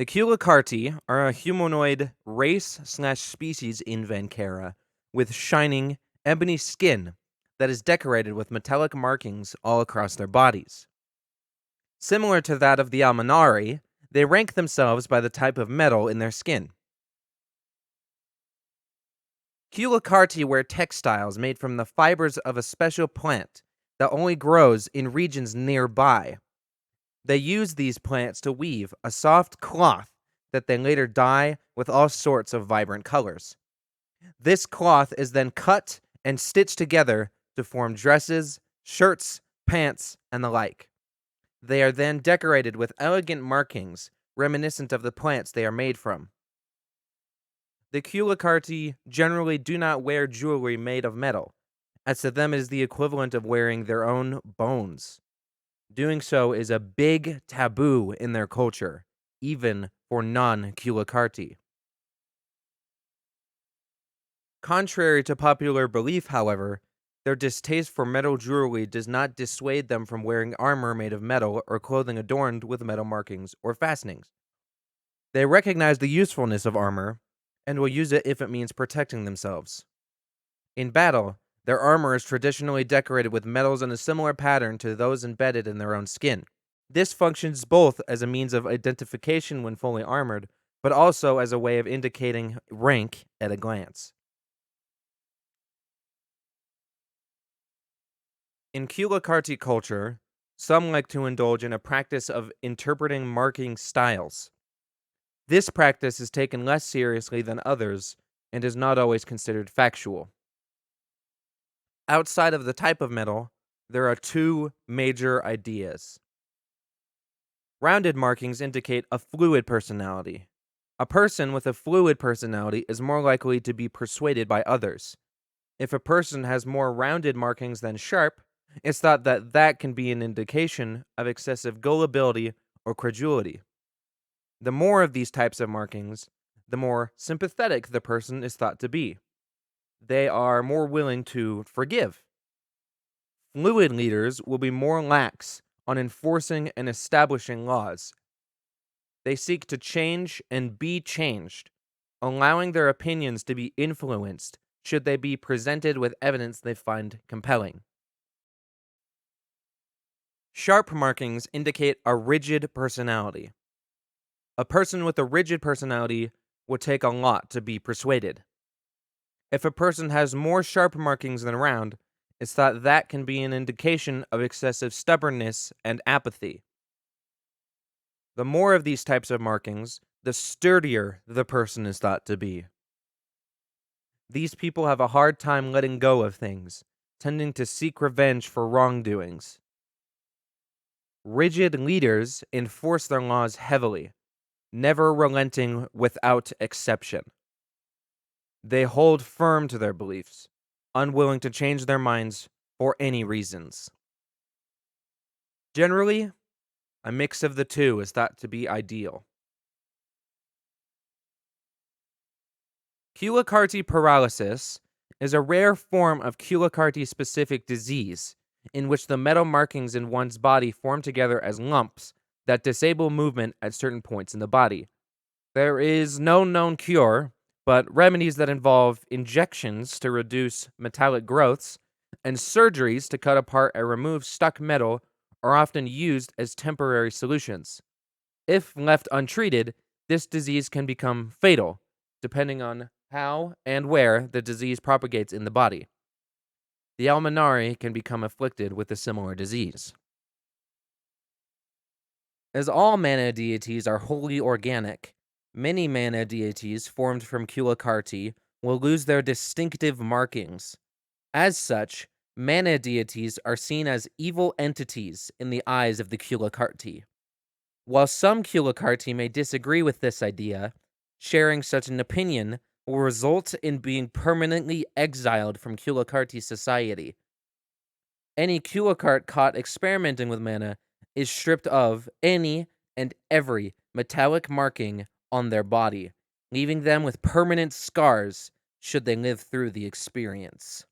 The Culicarti are a humanoid race/species in Vanquera with shining, ebony skin that is decorated with metallic markings all across their bodies. Similar to that of the Almanari, they rank themselves by the type of metal in their skin. Culicarti wear textiles made from the fibers of a special plant that only grows in regions nearby. They use these plants to weave a soft cloth that they later dye with all sorts of vibrant colors. This cloth is then cut and stitched together to form dresses, shirts, pants, and the like. They are then decorated with elegant markings reminiscent of the plants they are made from. The Culicarti generally do not wear jewelry made of metal, as to them it is the equivalent of wearing their own bones. Doing so is a big taboo in their culture, even for non-Culicarti. Contrary to popular belief, however, their distaste for metal jewelry does not dissuade them from wearing armor made of metal or clothing adorned with metal markings or fastenings. They recognize the usefulness of armor and will use it if it means protecting themselves. In battle, their armor is traditionally decorated with metals in a similar pattern to those embedded in their own skin. This functions both as a means of identification when fully armored, but also as a way of indicating rank at a glance. In Culicarti culture, some like to indulge in a practice of interpreting marking styles. This practice is taken less seriously than others and is not always considered factual. Outside of the type of metal, there are two major ideas. Rounded markings indicate a fluid personality. A person with a fluid personality is more likely to be persuaded by others. If a person has more rounded markings than sharp, it's thought that that can be an indication of excessive gullibility or credulity. The more of these types of markings, the more sympathetic the person is thought to be. They are more willing to forgive. Fluid leaders will be more lax on enforcing and establishing laws. They seek to change and be changed, allowing their opinions to be influenced should they be presented with evidence they find compelling. Sharp markings indicate a rigid personality. A person with a rigid personality would take a lot to be persuaded. If a person has more sharp markings than round, it's thought that can be an indication of excessive stubbornness and apathy. The more of these types of markings, the sturdier the person is thought to be. These people have a hard time letting go of things, tending to seek revenge for wrongdoings. Rigid leaders enforce their laws heavily, never relenting without exception. They hold firm to their beliefs, unwilling to change their minds for any reasons. Generally, a mix of the two is thought to be ideal. Culicarti paralysis is a rare form of Culicarti-specific disease in which the metal markings in one's body form together as lumps that disable movement at certain points in the body. There is no known cure, but remedies that involve injections to reduce metallic growths and surgeries to cut apart or remove stuck metal are often used as temporary solutions. If left untreated, this disease can become fatal, depending on how and where the disease propagates in the body. The Almanari can become afflicted with a similar disease. As all mana deities are wholly organic, many mana deities formed from Culicarti will lose their distinctive markings. As such, mana deities are seen as evil entities in the eyes of the Culicarti. While some Culicarti may disagree with this idea, sharing such an opinion will result in being permanently exiled from Culicarti society. Any Culicart caught experimenting with mana is stripped of any and every metallic marking on their body, leaving them with permanent scars should they live through the experience.